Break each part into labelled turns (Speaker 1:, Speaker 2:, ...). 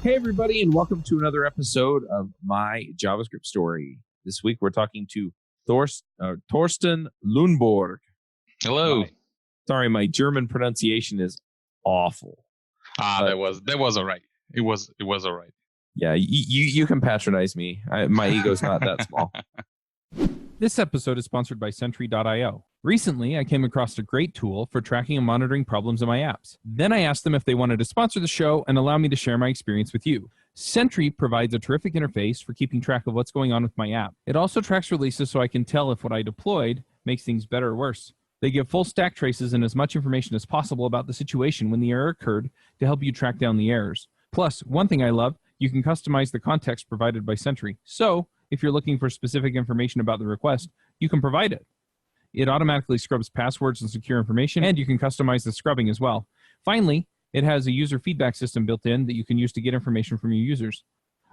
Speaker 1: Hey, everybody, and welcome to another episode of My JavaScript Story. This week, we're talking to Thorsten Lünborg.
Speaker 2: Hello.
Speaker 1: Sorry, my German pronunciation is awful.
Speaker 2: That was all right. It was all right.
Speaker 1: Yeah, you can patronize me. My ego's not that small. This episode is sponsored by Sentry.io. Recently, I came across a great tool for tracking and monitoring problems in my apps. Then I asked them if they wanted to sponsor the show and allow me to share my experience with you. Sentry provides a terrific interface for keeping track of what's going on with my app. It also tracks releases so I can tell if what I deployed makes things better or worse. They give full stack traces and as much information as possible about the situation when the error occurred to help you track down the errors. Plus, one thing I love, you can customize the context provided by Sentry. So, if you're looking for specific information about the request, you can provide it. It automatically scrubs passwords and secure information, and you can customize the scrubbing as well. Finally, it has a user feedback system built in that you can use to get information from your users.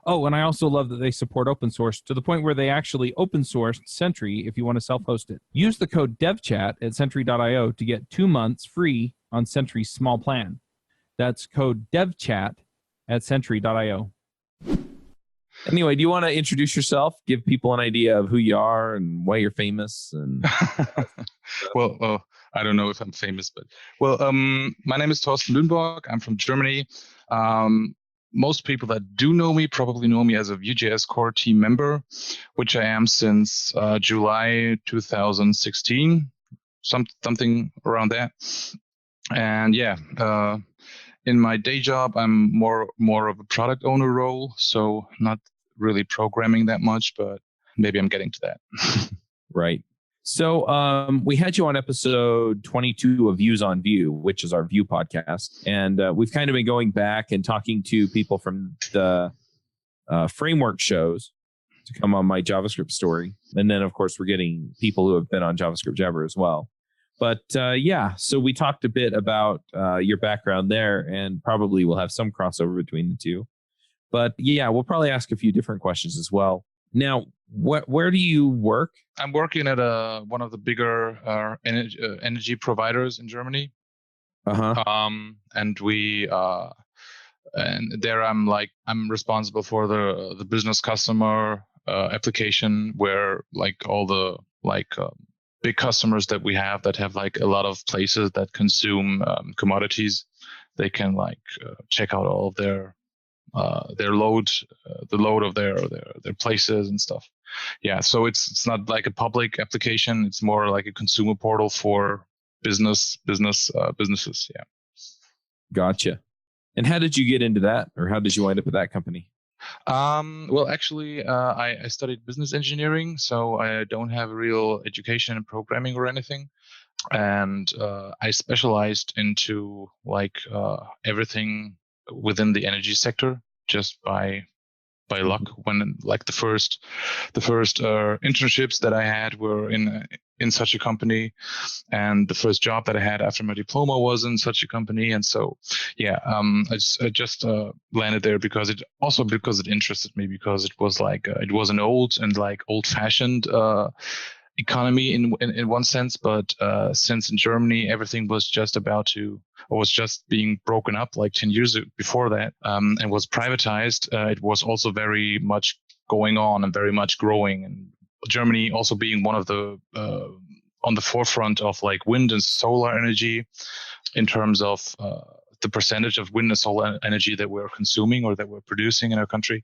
Speaker 1: Oh, and I also love that they support open source to the point where they actually open sourced Sentry if you want to self-host it. Use the code DevChat at Sentry.io to get 2 months free on Sentry's small plan. That's code DevChat at Sentry.io. Anyway, do you want to introduce yourself, give people an idea of who you are and why you're famous? And
Speaker 2: Well, I don't know if I'm famous, but my name is Thorsten Lünborg. I'm from Germany. Most people that do know me probably know me as a Vue.js core team member, which I am since July 2016, something around that. And yeah, in my day job, I'm more of a product owner role, so not really programming that much, but maybe I'm getting to that.
Speaker 1: Right. So we had you on episode 22 of Views on Vue, which is our Vue podcast. And we've kind of been going back and talking to people from the framework shows to come on My JavaScript Story. And then, of course, we're getting people who have been on JavaScript Jabber as well. But so we talked a bit about your background there, and probably we'll have some crossover between the two. But yeah, we'll probably ask a few different questions as well. Now, where do you work?
Speaker 2: I'm working at one of the bigger energy providers in Germany. And we and there I'm responsible for the business customer application, where all the big customers that we have that have a lot of places that consume commodities. They can check out all of their load, the load of their places and stuff. Yeah, so it's not like a public application. It's more like a consumer portal for businesses. Yeah.
Speaker 1: Gotcha. And how did you get into that, or how did you wind up at that company?
Speaker 2: Well, actually, I studied business engineering, so I don't have a real education in programming or anything. And I specialized into everything within the energy sector just by luck. When the first internships that I had were in such a company, and the first job that I had after my diploma was in such a company. And so, yeah, I just landed there because it interested me, because it was it was an old-fashioned economy in one sense, but since in Germany everything was just being broken up 10 years before that, and was privatized, it was also very much going on and very much growing. And Germany also being one of the on the forefront of wind and solar energy in terms of the percentage of wind and solar energy that we're consuming or that we're producing in our country,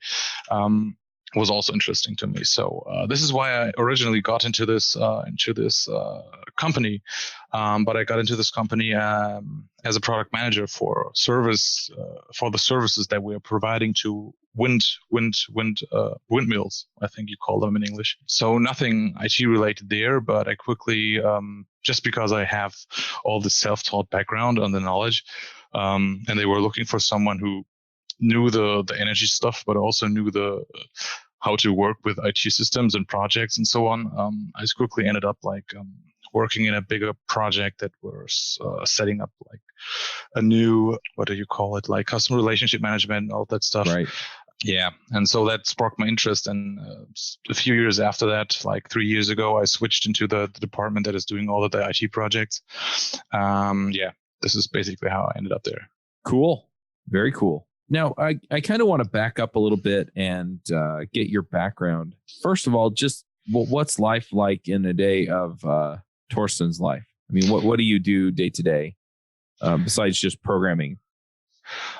Speaker 2: was also interesting to me. So this is why I originally got into this company. But I got into this company as a product manager for the services that we're providing to windmills, I think you call them in English. So nothing IT related there, but I quickly, just because I have all the self-taught background and the knowledge, and they were looking for someone who knew the energy stuff, but also knew how to work with IT systems and projects and so on. I quickly ended up working in a bigger project that was setting up a new, what do you call it, customer relationship management and all that stuff.
Speaker 1: Right.
Speaker 2: Yeah, and so that sparked my interest. And a few years after that, 3 years ago, I switched into the department that is doing all of the IT projects. This is basically how I ended up there.
Speaker 1: Cool. Very cool. Now, I kind of want to back up a little bit and get your background. First of all, just what's life like in a day of Thorsten's life? I mean, what do you do day to day besides just programming?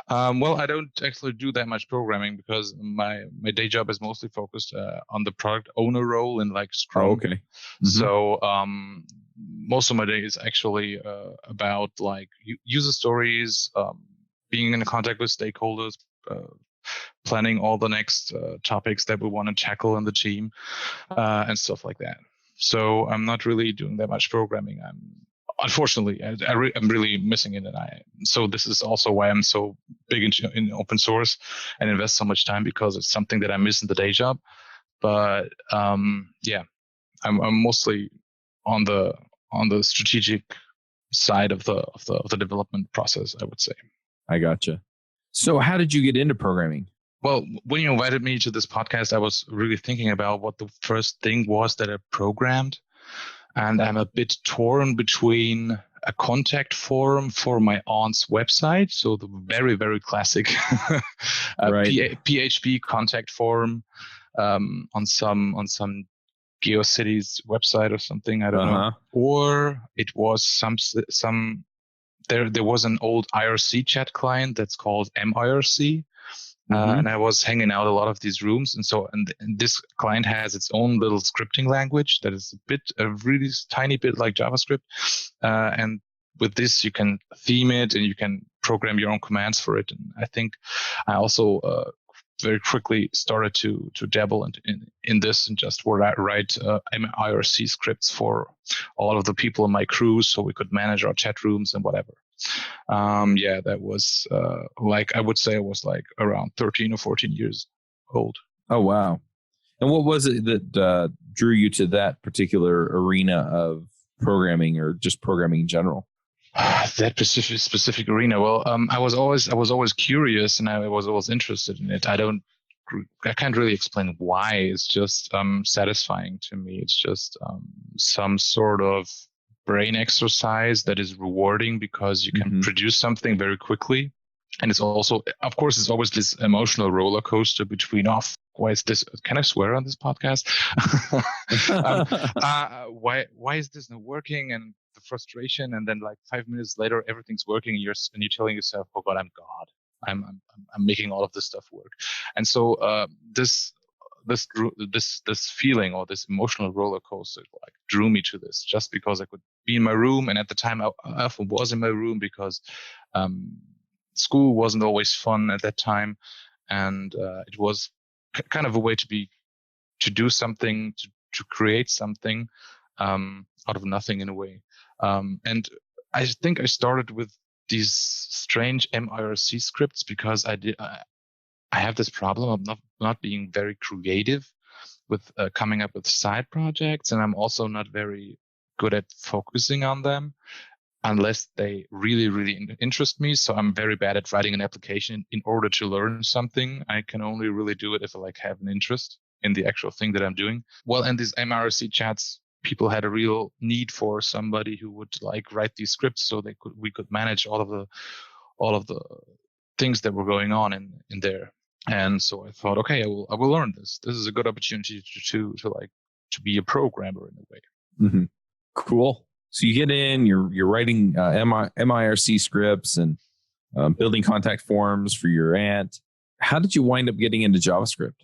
Speaker 2: Well, I don't actually do that much programming because my day job is mostly focused on the product owner role in like Scrum.
Speaker 1: Oh, okay. Mm-hmm.
Speaker 2: So most of my day is actually about like user stories, being in contact with stakeholders, planning all the next topics that we want to tackle in the team, and stuff like that. So I'm not really doing that much programming. Unfortunately, I'm really missing it, so this is also why I'm so big in open source and invest so much time, because it's something that I miss in the day job. But yeah, I'm mostly on the strategic side of the development process, I would say.
Speaker 1: I gotcha. So how did you get into programming?
Speaker 2: Well, when you invited me to this podcast, I was really thinking about what the first thing was that I programmed. And I'm a bit torn between a contact form for my aunt's website. So the very, very classic PHP contact form on some GeoCities website or something. I don't know. Or it was some there was an old IRC chat client that's called MIRC. And I was hanging out a lot of these rooms. And this client has its own little scripting language that is a really tiny bit like JavaScript. And with this, you can theme it and you can program your own commands for it. And I think I also very quickly started to dabble in this and just write IRC scripts for all of the people in my crew so we could manage our chat rooms and whatever. Yeah, that was I would say I was like around 13 or 14 years old.
Speaker 1: Oh, wow. And what was it that drew you to that particular arena of programming, or just programming in general?
Speaker 2: That specific arena. Well, I was always curious, and I was always interested in it. I can't really explain why. It's just satisfying to me. It's just some sort of brain exercise that is rewarding because you can produce something very quickly. And it's also, of course, it's always this emotional roller coaster between, why is this? Can I swear on this podcast? Why is this not working? And the frustration, and then like 5 minutes later, everything's working, and you're telling yourself, "Oh God, I'm God. I'm making all of this stuff work." And so this feeling, or this emotional roller coaster, like drew me to this, just because I could be in my room. And at the time, I often was in my room because school wasn't always fun at that time, and it was kind of a way to do something, to create something out of nothing in a way. And I think I started with these strange MIRC scripts because I have this problem of not being very creative with coming up with side projects, and I'm also not very good at focusing on them unless they really, really interest me. So I'm very bad at writing an application in order to learn something. I can only really do it if I have an interest in the actual thing that I'm doing. Well, in these MIRC chats, people had a real need for somebody who would write these scripts so we could manage all of the things that were going on in there. And so I thought, okay, I will learn this. This is a good opportunity to be a programmer in a way.
Speaker 1: Mm-hmm. Cool. So you get in, you're writing MIRC scripts and building contact forms for your aunt. How did you wind up getting into JavaScript?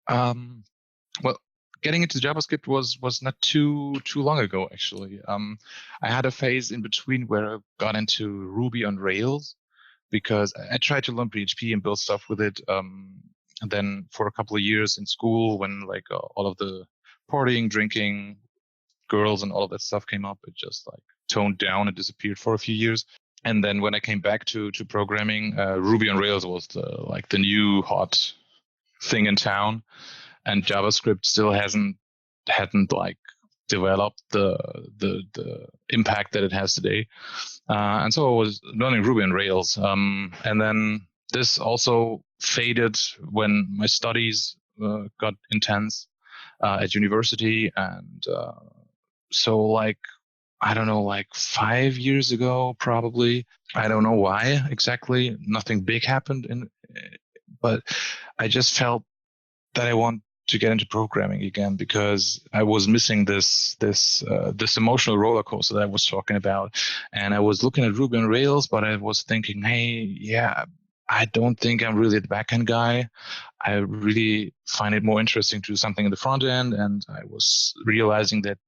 Speaker 2: Well, getting into JavaScript was not too long ago, actually. I had a phase in between where I got into Ruby on Rails because I tried to learn PHP and build stuff with it. And then for a couple of years in school, when all of the partying, drinking, girls and all of that stuff came up, it just toned down and disappeared for a few years. And then when I came back to programming, Ruby on Rails was the new hot thing in town, and JavaScript still hadn't developed the impact that it has today. And so I was learning Ruby on Rails. And then this also faded when my studies got intense at university, and so I don't know, like 5 years ago, probably. I don't know why exactly. Nothing big happened but I just felt that I want to get into programming again because I was missing this emotional roller coaster that I was talking about. And I was looking at Ruby on Rails, but I was thinking, hey, yeah, I don't think I'm really the backend guy. I really find it more interesting to do something in the front end. And I was realizing that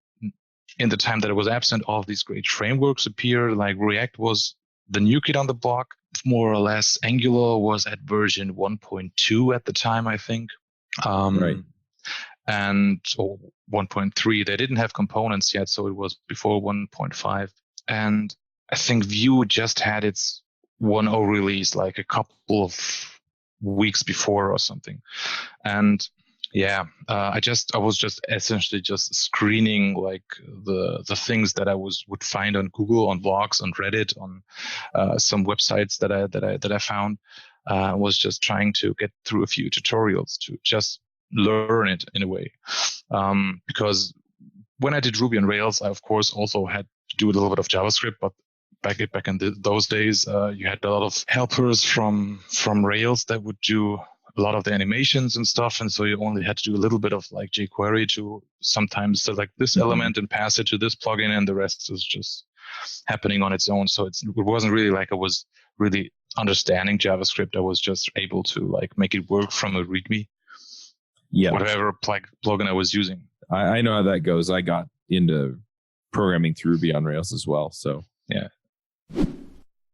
Speaker 2: in the time that I was absent, all of these great frameworks appeared. Like React was the new kid on the block, more or less. Angular was at version 1.2 at the time, I think.
Speaker 1: Right.
Speaker 2: And 1.3, they didn't have components yet, so it was before 1.5. And I think Vue just had its 1.0 release like a couple of weeks before or something. And yeah, I was just essentially just screening like the things that I would find on Google, on blogs, on Reddit, on some websites that I found. Was just trying to get through a few tutorials to just learn it in a way, because when I did Ruby on Rails, I of course also had to do a little bit of JavaScript, but back in those days, you had a lot of helpers from Rails that would do a lot of the animations and stuff, and so you only had to do a little bit of like jQuery to sometimes select this element and pass it to this plugin, and the rest is just happening on its own. So it wasn't really like I was really understanding JavaScript. I was just able to like make it work from a README, whatever plugin I was using.
Speaker 1: I know how that goes. I got into programming through Ruby on Rails as well. So
Speaker 2: yeah.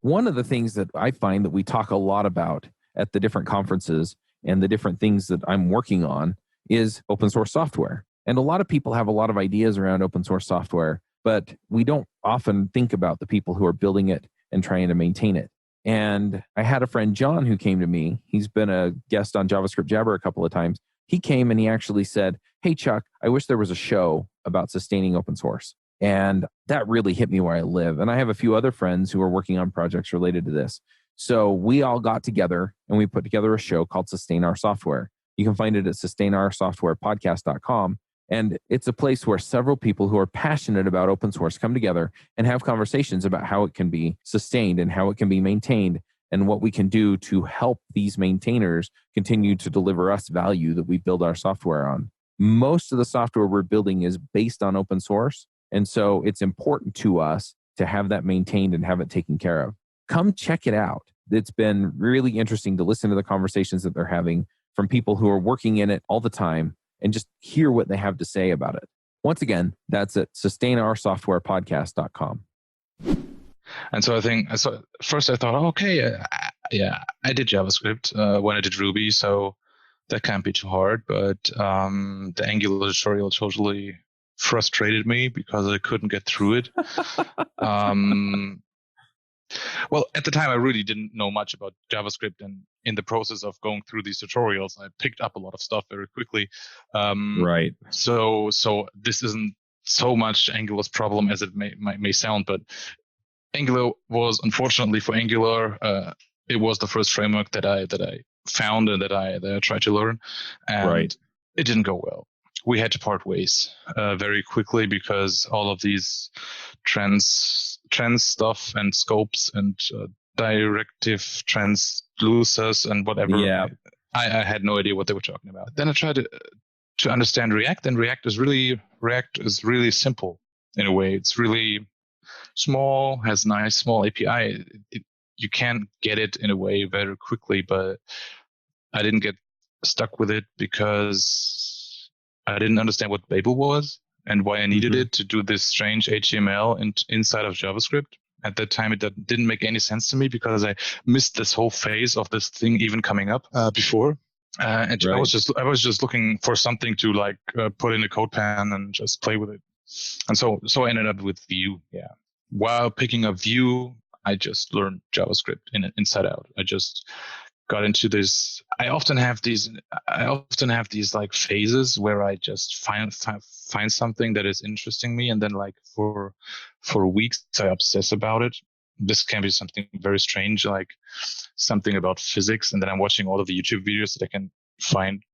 Speaker 1: One of the things that I find that we talk a lot about at the different conferences and the different things that I'm working on is open source software. And a lot of people have a lot of ideas around open source software, but we don't often think about the people who are building it and trying to maintain it. And I had a friend, John, who came to me. He's been a guest on JavaScript Jabber a couple of times. He came and he actually said, hey, Chuck, I wish there was a show about sustaining open source. And that really hit me where I live. And I have a few other friends who are working on projects related to this. So we all got together and we put together a show called Sustain Our Software. You can find it at sustainoursoftwarepodcast.com. And it's a place where several people who are passionate about open source come together and have conversations about how it can be sustained and how it can be maintained and what we can do to help these maintainers continue to deliver us value that we build our software on. Most of the software we're building is based on open source. And so it's important to us to have that maintained and have it taken care of. Come check it out. It's been really interesting to listen to the conversations that they're having from people who are working in it all the time and just hear what they have to say about it. Once again, that's at sustainoursoftwarepodcast.com.
Speaker 2: And so first I thought, okay, yeah, I did JavaScript when I did Ruby, so that can't be too hard. But the Angular tutorial totally frustrated me because I couldn't get through it. Well, at the time, I really didn't know much about JavaScript, and in the process of going through these tutorials, I picked up a lot of stuff very quickly.
Speaker 1: Right.
Speaker 2: So this isn't so much Angular's problem as it may sound, but Angular was, unfortunately for Angular, it was the first framework that I found and that I tried to learn, and it didn't go well. We had to part ways very quickly because all of these trends stuff and scopes and directive transducers and whatever.
Speaker 1: Yeah.
Speaker 2: I had no idea what they were talking about. Then I tried to understand React, and React is really simple in a way. It's really small, has nice small API. You can get it in a way very quickly, but I didn't get stuck with it because I didn't understand what Babel was and why I needed it to do this strange HTML inside of JavaScript. At that time, it didn't make any sense to me because I missed this whole phase of this thing even coming up before. And I was just looking for something to like put in a code pan and just play with it. And so I ended up with Vue. Yeah. While picking up Vue, I just learned JavaScript inside out. I just got into this. I often have these like phases where I just find something that is interesting me, and then like for weeks I obsess about it. This can be something very strange, like something about physics, and then I'm watching all of the YouTube videos that I can find,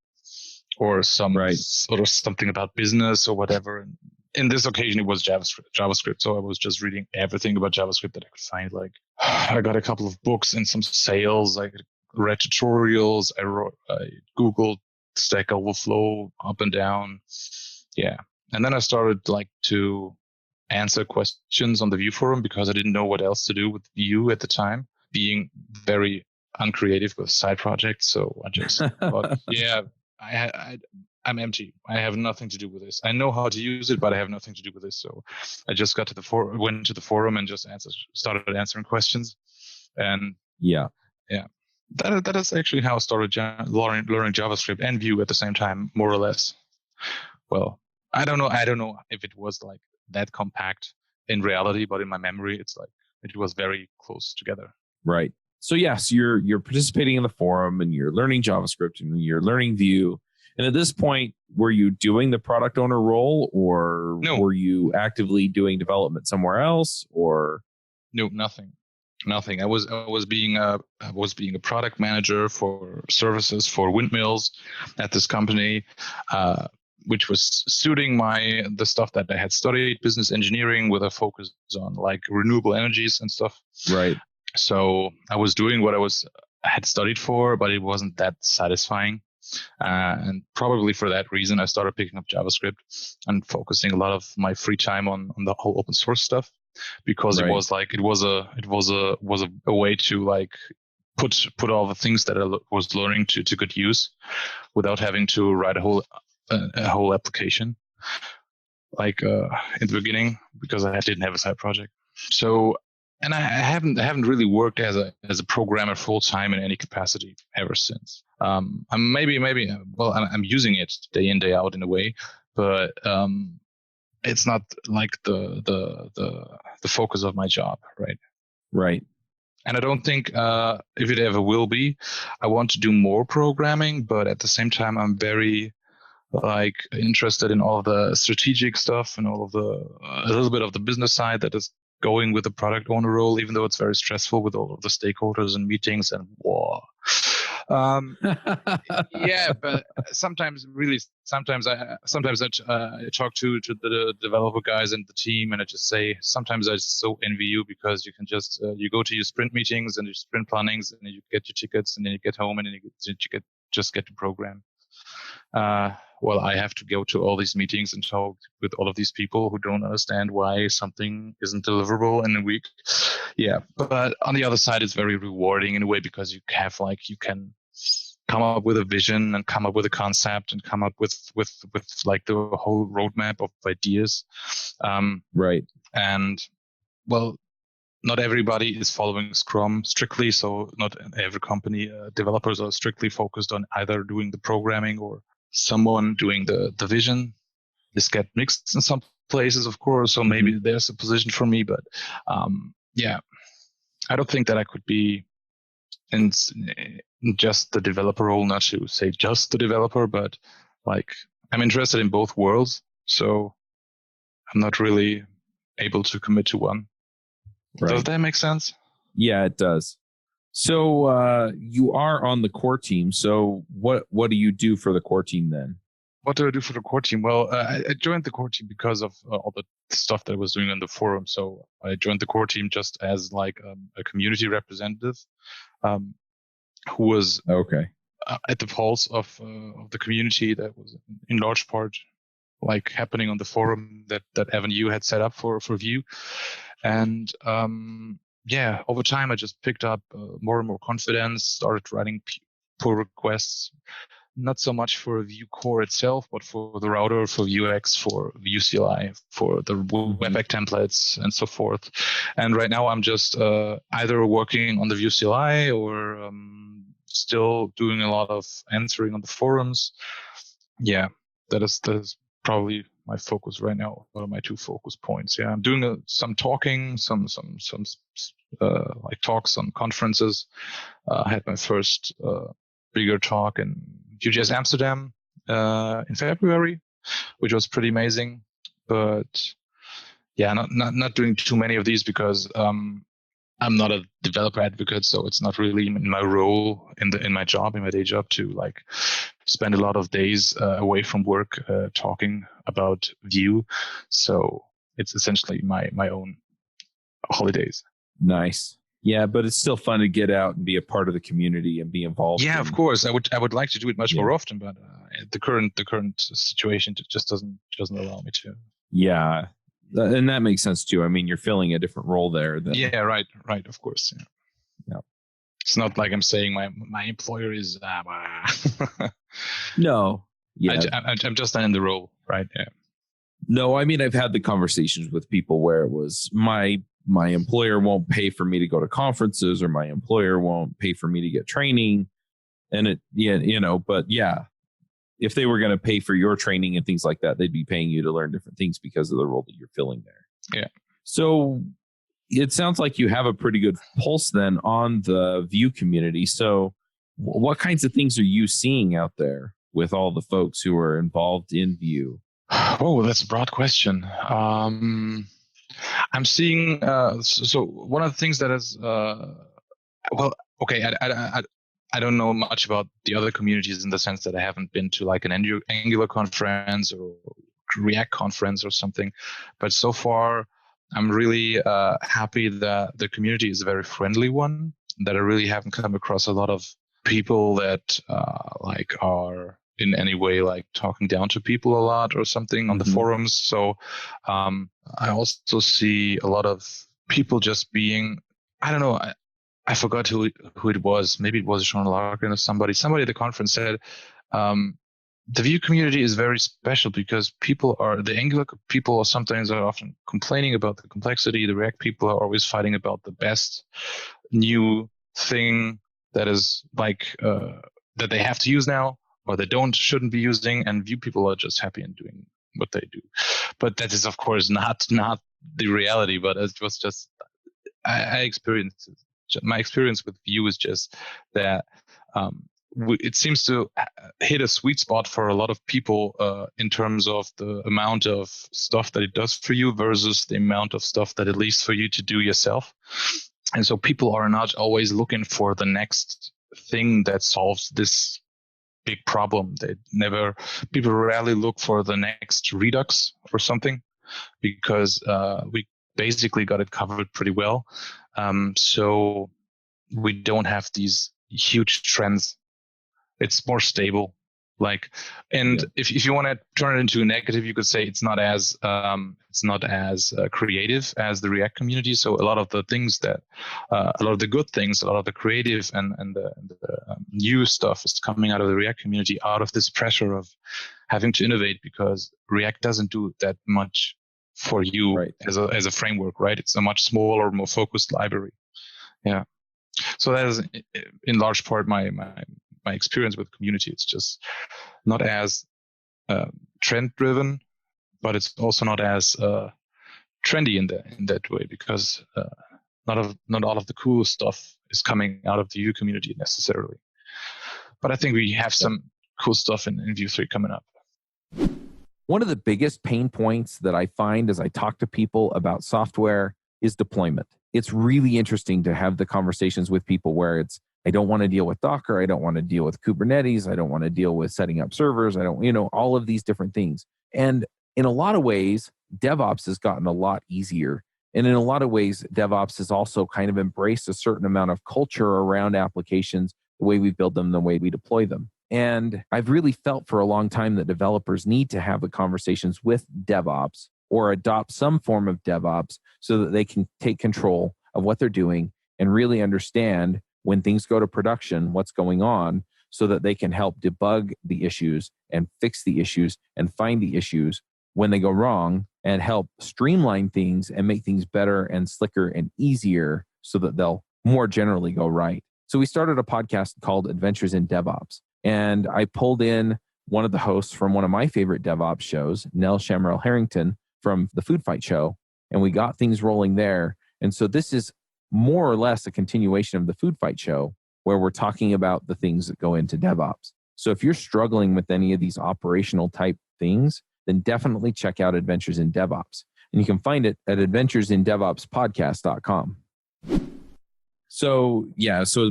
Speaker 2: or something about business or whatever. And in this occasion, it was JavaScript. So I was just reading everything about JavaScript that I could find. Like, I got a couple of books and some sales. I read tutorials. I Googled Stack Overflow up and down. Yeah. And then I started like to answer questions on the Vue forum because I didn't know what else to do with Vue at the time, being very uncreative with side projects. So I just thought, yeah, I'm empty. I have nothing to do with this. I know how to use it, but I have nothing to do with this. So I just got to went to the forum and just started answering questions. And
Speaker 1: yeah.
Speaker 2: That is actually how I started learning JavaScript and Vue at the same time, more or less. Well, I don't know if it was like that compact in reality, but in my memory, it's like it was very close together.
Speaker 1: Right. So yes, you're participating in the forum and you're learning JavaScript and you're learning Vue. And at this point, were you doing the product owner role, or were you actively doing development somewhere else, or?
Speaker 2: No, nothing. I was being a product manager for services for windmills at this company, which was suiting the stuff that I had studied, business engineering with a focus on like renewable energies and stuff.
Speaker 1: Right.
Speaker 2: So I was doing what I had studied for, but it wasn't that satisfying. And probably for that reason, I started picking up JavaScript and focusing a lot of my free time on the whole open source stuff, because
Speaker 1: right.
Speaker 2: it was a way to like put all the things that I was learning to good use without having to write a whole application like in the beginning, because I didn't have a side project. So. And I haven't really worked as a programmer full time in any capacity ever since. I'm I'm using it day in, day out in a way, but it's not like the focus of my job, right?
Speaker 1: Right.
Speaker 2: And I don't think if it ever will be, I want to do more programming, but at the same time, I'm very like interested in all the strategic stuff and all of a little bit of the business side that is going with the product owner role, even though it's very stressful with all of the stakeholders and meetings and war. Yeah, but sometimes I talk to the developer guys and the team, and I just say sometimes I so envy you, because you can just you go to your sprint meetings and your sprint plannings, and then you get your tickets, and then you get home, and then you get to program. Well, I have to go to all these meetings and talk with all of these people who don't understand why something isn't deliverable in a week. Yeah, but on the other side, it's very rewarding in a way, because you can come up with a vision and come up with a concept and come up with like the whole roadmap of ideas.
Speaker 1: Right.
Speaker 2: And well, not everybody is following Scrum strictly, so not every company developers are strictly focused on either doing the programming or someone doing the vision. This get mixed in some places, of course, so maybe there's a position for me, but yeah, I don't think that I could be in just the developer role, not to say just the developer, but like I'm interested in both worlds, so I'm not really able to commit to one. Right. Does that make sense?
Speaker 1: Yeah, it does. So you are on the core team. So what do you do for the core team then?
Speaker 2: What do I do for the core team? Well, I joined the core team because of all the stuff that I was doing on the forum. So I joined the core team just as like a community representative, who was at the pulse of the community that was in large part like happening on the forum that Evan Yu had set up for Vue. And yeah, over time, I just picked up more and more confidence, started writing pull requests, not so much for Vue core itself, but for the router, for Vuex, for Vue CLI, for the Webpack templates, and so forth. And right now, I'm just either working on the Vue CLI or still doing a lot of answering on the forums. Yeah, that is probably my focus right now. What are my two focus points? Yeah, I'm doing some talking, some like talks on conferences. I had my first bigger talk in Vue.js Amsterdam in February, which was pretty amazing. But yeah, not doing too many of these because I'm not a developer advocate, so it's not really in my role in my job, in my day job, to like spend a lot of days away from work talking about Vue. So it's essentially my own holidays.
Speaker 1: Nice. Yeah, but it's still fun to get out and be a part of the community and be involved.
Speaker 2: Yeah, of course. I would like to do it much more often, but the current situation just doesn't allow me to.
Speaker 1: Yeah, and that makes sense too. I mean, you're filling a different role there.
Speaker 2: Yeah, right. Of course. Yeah. It's not like I'm saying my employer is.
Speaker 1: No. Yeah.
Speaker 2: I'm just not in the role, right? Yeah.
Speaker 1: No, I mean, I've had the conversations with people where it was my employer won't pay for me to go to conferences, or my employer won't pay for me to get training. And but yeah, if they were going to pay for your training and things like that, they'd be paying you to learn different things because of the role that you're filling there.
Speaker 2: Yeah.
Speaker 1: So it sounds like you have a pretty good pulse then on the Vue community. So what kinds of things are you seeing out there with all the folks who are involved in Vue?
Speaker 2: Oh, that's a broad question. I'm seeing, so one of the things that is, I don't know much about the other communities in the sense that I haven't been to like an Angular conference or React conference or something. But so far, I'm really happy that the community is a very friendly one, that I really haven't come across a lot of people that are in any way like talking down to people a lot or something on the forums. So I also see a lot of people just being, I don't know, I forgot who it was. Maybe it was Sean Larkin or somebody at the conference said the Vue community is very special because the Angular people are sometimes are often complaining about the complexity. The React people are always fighting about the best new thing that is like that they have to use now, or they shouldn't be using, and Vue people are just happy in doing what they do. But that is, of course, not the reality. But it was just I experienced it. My experience with Vue is just that it seems to hit a sweet spot for a lot of people in terms of the amount of stuff that it does for you versus the amount of stuff that it leaves for you to do yourself. And so people are not always looking for the next thing that solves this big problem. People rarely look for the next Redux or something because we basically got it covered pretty well. So we don't have these huge trends. It's more stable. If you want to turn it into a negative, you could say it's not as creative as the React community. So a lot of the things a lot of the good things, a lot of the creative and the new stuff is coming out of the React community, out of this pressure of having to innovate because React doesn't do that much for you as a framework, right? It's a much smaller, more focused library. Yeah. So that is in large part my experience with community. It's just not as trend driven, but it's also not as trendy in that way because not all of the cool stuff is coming out of the Vue community necessarily. But I think we have some cool stuff in Vue 3 coming up.
Speaker 1: One of the biggest pain points that I find as I talk to people about software is deployment. It's really interesting to have the conversations with people where I don't want to deal with Docker. I don't want to deal with Kubernetes. I don't want to deal with setting up servers. I don't, all of these different things. And in a lot of ways, DevOps has gotten a lot easier. And in a lot of ways, DevOps has also kind of embraced a certain amount of culture around applications, the way we build them, the way we deploy them. And I've really felt for a long time that developers need to have the conversations with DevOps or adopt some form of DevOps so that they can take control of what they're doing and really understand when things go to production, what's going on, so that they can help debug the issues and fix the issues and find the issues when they go wrong and help streamline things and make things better and slicker and easier so that they'll more generally go right. So we started a podcast called Adventures in DevOps. And I pulled in one of the hosts from one of my favorite DevOps shows, Nell Shamrell Harrington from the Food Fight Show, and we got things rolling there. And so this is more or less a continuation of the Food Fight Show where we're talking about the things that go into DevOps. So if you're struggling with any of these operational type things, then definitely check out Adventures in DevOps. And you can find it at adventuresindevopspodcast.com. So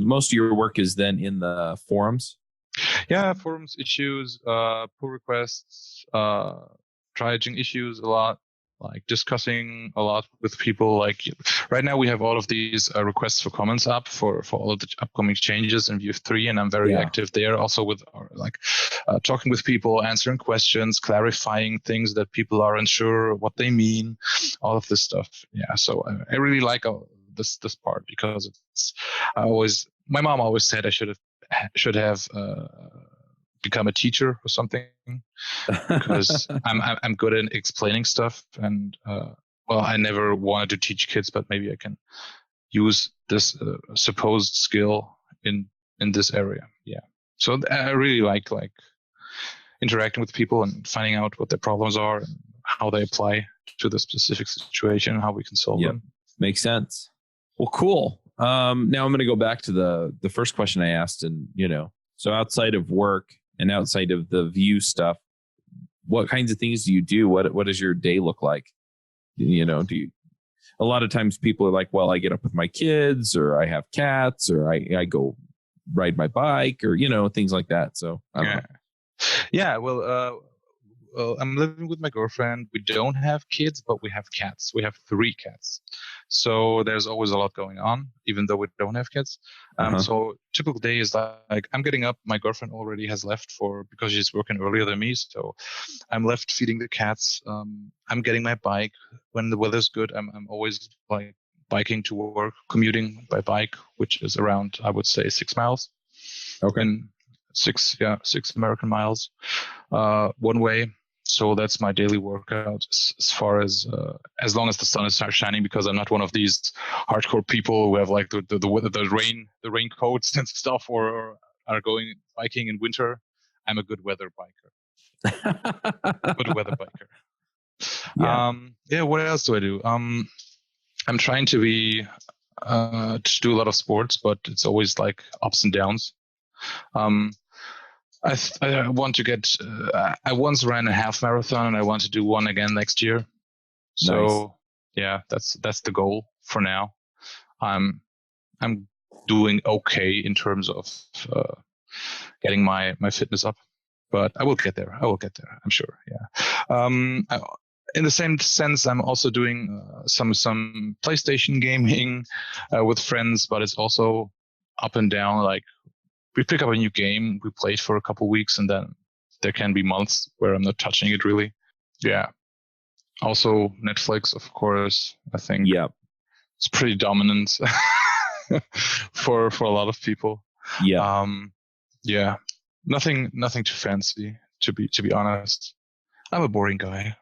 Speaker 1: most of your work is then in the forums?
Speaker 2: Yeah, forums issues, pull requests, triaging issues a lot, like discussing a lot with people. Like right now we have all of these requests for comments up for all of the upcoming changes in Vue 3, and I'm very active there also with talking with people, answering questions, clarifying things that people are unsure what they mean, all of this stuff. Yeah, so I really like this part because it's my mom always said I should have become a teacher or something because I'm good at explaining stuff, and I never wanted to teach kids, but maybe I can use this supposed skill in this area. Yeah, so I really like interacting with people and finding out what their problems are and how they apply to the specific situation and how we can solve them.
Speaker 1: Makes sense. Well, cool. Now I'm going to go back to the first question I asked, and so outside of work and outside of the Vue stuff, what kinds of things do you do? What does your day look like? Do you? A lot of times people are like, well, I get up with my kids, or I have cats, or I go ride my bike, or things like that. So I don't know.
Speaker 2: Yeah. Well, I'm living with my girlfriend. We don't have kids, but we have cats. We have 3 cats. So there's always a lot going on, even though we don't have kids. So typical day is like I'm getting up. My girlfriend already has left because she's working earlier than me. So I'm left feeding the cats. I'm getting my bike. When the weather's good, I'm always like biking to work, commuting by bike, which is around, I would say, 6 miles.
Speaker 1: Okay.
Speaker 2: And 6 American miles one way. So that's my daily workout as far as long as the sun is shining, because I'm not one of these hardcore people who have like the raincoats and stuff, or are going biking in winter. I'm a good weather biker. Good weather biker. Yeah. What else do I do? I'm trying to do a lot of sports, but it's always like ups and downs. I want to get. I once ran a half marathon, and I want to do one again next year. So yeah, that's the goal for now. I'm doing okay in terms of getting my fitness up, but I will get there. I'm sure. Yeah. In the same sense, I'm also doing some PlayStation gaming with friends, but it's also up and down. Like, we pick up a new game, we play it for a couple of weeks, and then there can be months where I'm not touching it really. Yeah. Also Netflix, of course, I think.
Speaker 1: Yeah.
Speaker 2: It's pretty dominant for a lot of people.
Speaker 1: Yeah.
Speaker 2: Yeah. Nothing too fancy, to be honest. I'm a boring guy.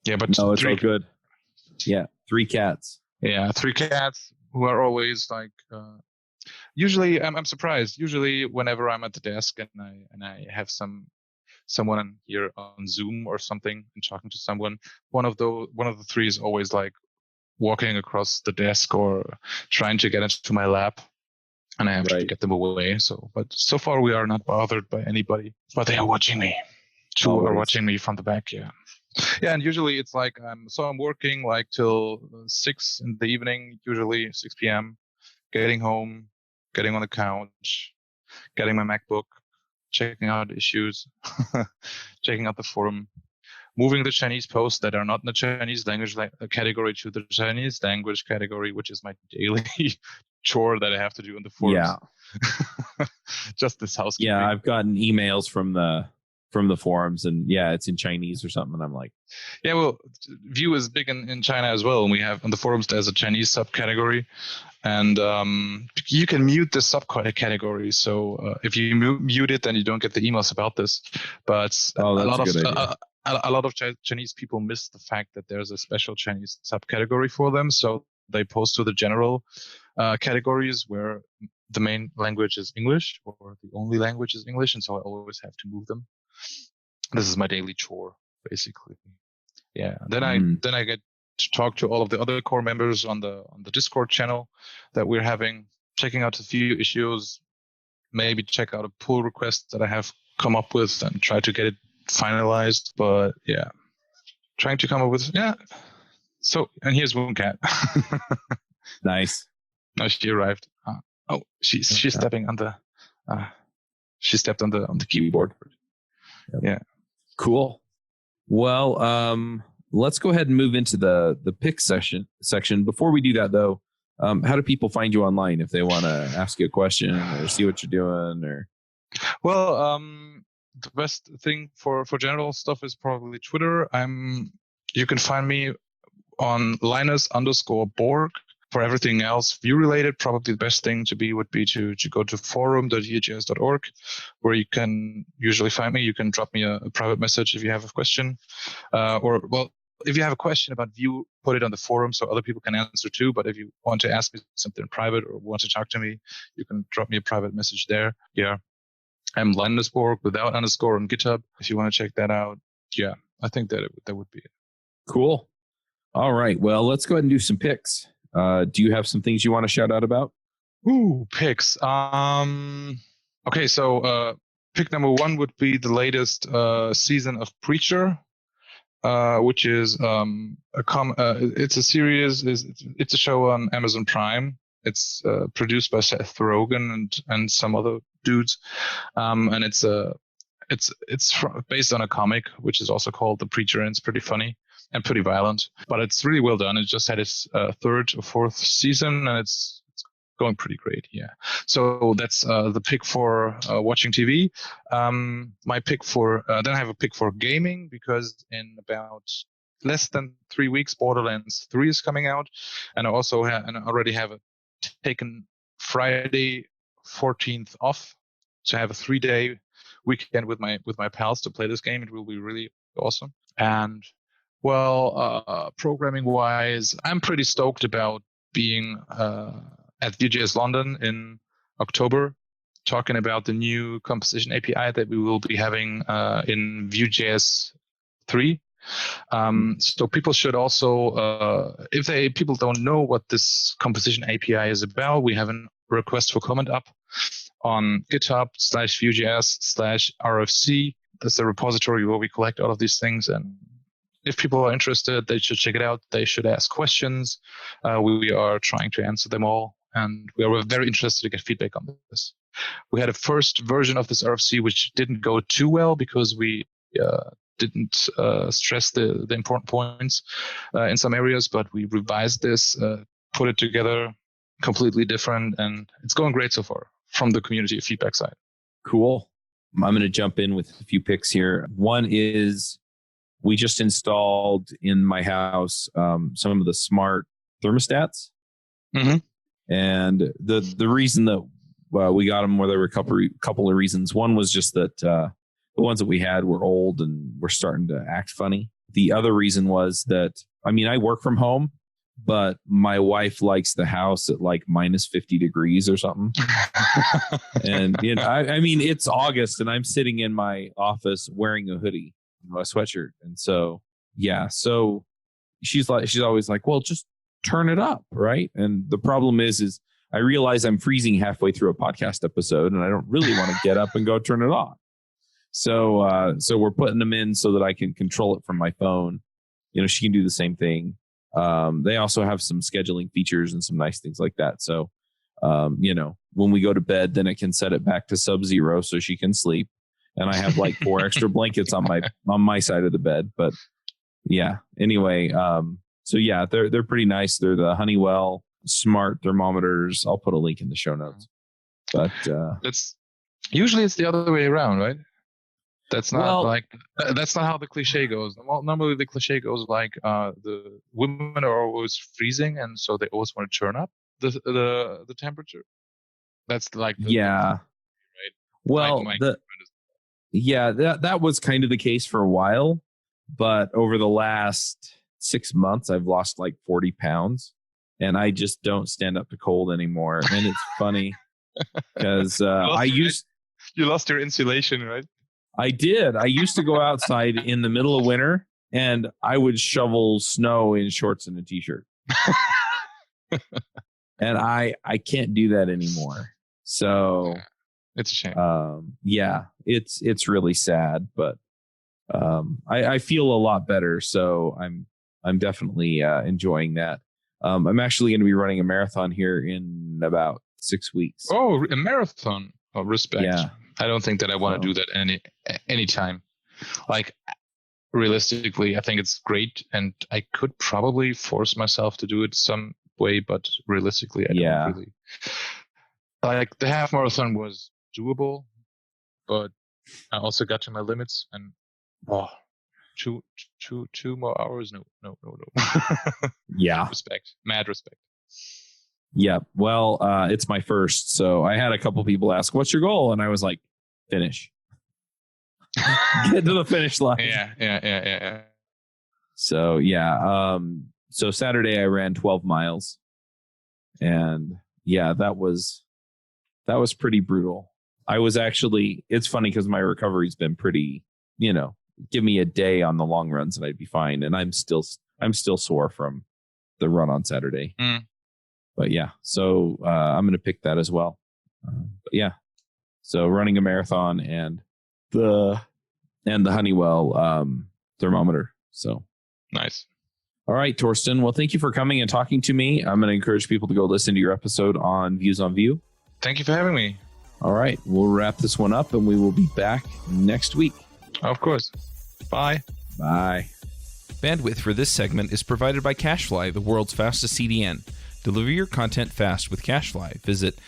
Speaker 2: Yeah, but
Speaker 1: no, it's all good. Yeah. 3 cats.
Speaker 2: Yeah, 3 cats who are always like usually, I'm surprised. Usually, whenever I'm at the desk and I have someone here on Zoom or something and talking to someone, one of the 3 is always like walking across the desk or trying to get into my lap, and I have to get them away. But so far we are not bothered by anybody. But they are watching me. 2 are watching me from the back. Yeah. Yeah, and usually it's like I'm working like till 6 in the evening, usually 6 p.m. Getting home, getting on the couch, getting my MacBook, checking out issues, checking out the forum, moving the Chinese posts that are not in the Chinese language category to the Chinese language category, which is my daily chore that I have to do in the forums. Yeah. Just this housekeeping.
Speaker 1: Yeah, I've gotten emails from the forums, and it's in Chinese or something. And I'm like,
Speaker 2: yeah, well, Vue is big in China as well, and we have on the forums there's a Chinese subcategory, and you can mute the subcategory. So if you mute it, then you don't get the emails about this. But a lot of Chinese people miss the fact that there's a special Chinese subcategory for them. So they post to the general categories where the main language is English, or the only language is English, and so I always have to move them. This is my daily chore, basically. Yeah. Then I get to talk to all of the other core members on the Discord channel that we're having, checking out a few issues, maybe check out a pull request that I have come up with and try to get it finalized. But yeah, trying to come up with So, and here's one cat.
Speaker 1: Nice.
Speaker 2: No, she arrived. She's stepping on She stepped on the keyboard.
Speaker 1: Yep.
Speaker 2: Yeah.
Speaker 1: Cool. Well, let's go ahead and move into the pick section. Before we do that, though, how do people find you online if they want to ask you a question or see what you're doing? Or
Speaker 2: Well, the best thing for general stuff is probably Twitter. You can find me on Linus_Borg. For everything else Vue related, probably the best thing would be to go to forum.vuejs.org, where you can usually find me. You can drop me a private message if you have a question, if you have a question about Vue, put it on the forum so other people can answer too. But if you want to ask me something in private or want to talk to me, you can drop me a private message there. Yeah, I'm Linus_Borg without underscore on GitHub. If you want to check that out, yeah, I think that would be it.
Speaker 1: Cool. All right. Well, let's go ahead and do some picks. Do you have some things you want to shout out about?
Speaker 2: Ooh, picks. Okay, so pick number one would be the latest season of Preacher, which is it's a series. It's a show on Amazon Prime. It's produced by Seth Rogen and some other dudes, and it's based on a comic, which is also called The Preacher, and it's pretty funny and pretty violent, but it's really well done. It just had its third or fourth season, and it's going pretty great. Yeah. So that's the pick for watching TV. My pick for then I have a pick for gaming, because in about less than 3 weeks, Borderlands 3 is coming out, and I already have taken Friday 14th off to have a 3-day weekend with my pals to play this game. It will be really awesome. And well, programming wise, I'm pretty stoked about being at Vue.js London in October, talking about the new composition API that we will be having in Vue.js 3. So people should also, if people don't know what this composition API is about, we have a request for comment up on GitHub/Vue.js/RFC. That's a repository where we collect all of these things, and if people are interested, they should check it out. They should ask questions. We are trying to answer them all, and we are very interested to get feedback on this. We had a first version of this RFC which didn't go too well because we didn't stress the important points in some areas, but we revised this, put it together completely different, and it's going great so far from the community feedback side.
Speaker 1: Cool. I'm going to jump in with a few picks here. One is we just installed in my house some of the smart thermostats.
Speaker 2: Mm-hmm.
Speaker 1: And the reason that we got them, there were a couple of reasons. One was just that the ones that we had were old and were starting to act funny. The other reason was that, I work from home, but my wife likes the house at like minus 50 degrees or something. And it's August and I'm sitting in my office wearing a hoodie, a sweatshirt. And so, yeah. So she's always like, well, just turn it up. Right. And the problem is I realize I'm freezing halfway through a podcast episode and I don't really want to get up and go turn it off. So we're putting them in so that I can control it from my phone. She can do the same thing. They also have some scheduling features and some nice things like that. So, when we go to bed, then it can set it back to sub-zero so she can sleep. And I have like 4 extra blankets on my side of the bed. But yeah, anyway, so yeah, they're pretty nice. They're the Honeywell smart thermometers. I'll put a link in the show notes. But
Speaker 2: it's the other way around, right? That's not that's not how the cliche goes. Normally the cliche goes like the women are always freezing, and so they always want to turn up the temperature. That's like
Speaker 1: right. Well, that was kind of the case for a while, but over the last 6 months, I've lost like 40 pounds, and I just don't stand up to cold anymore. And it's funny because
Speaker 2: you lost your insulation, right?
Speaker 1: I did. I used to go outside in the middle of winter and I would shovel snow in shorts and a t-shirt. And I can't do that anymore. So
Speaker 2: it's a shame.
Speaker 1: Yeah, it's really sad, but I feel a lot better. So I'm definitely enjoying that. I'm actually going to be running a marathon here in about 6 weeks.
Speaker 2: Oh, a marathon. respect.
Speaker 1: Yeah.
Speaker 2: I don't think that I want to do that any time. Like, realistically, I think it's great, and I could probably force myself to do it some way, but realistically, I don't really. Like, the half marathon was doable, but I also got to my limits, and 2 more hours? No.
Speaker 1: Yeah.
Speaker 2: Mad respect.
Speaker 1: Yeah. Well, it's my first, so I had a couple people ask, "What's your goal?" And I was like, "Finish." Get to the finish line.
Speaker 2: Yeah.
Speaker 1: So yeah. So Saturday I ran 12 miles, and yeah, that was pretty brutal. I was actually, it's funny because my recovery's been pretty, give me a day on the long runs and I'd be fine. And I'm still sore from the run on Saturday. But yeah, so I'm going to pick that as well. But yeah, so running a marathon and the Honeywell thermometer. So
Speaker 2: nice.
Speaker 1: All right, Thorsten. Well, thank you for coming and talking to me. I'm going to encourage people to go listen to your episode on Views on Vue.
Speaker 2: Thank you for having me.
Speaker 1: All right, we'll wrap this one up and we will be back next week.
Speaker 2: Of course. Bye.
Speaker 1: Bye. Bandwidth for this segment is provided by CacheFly, the world's fastest CDN. Deliver your content fast with CacheFly. Visit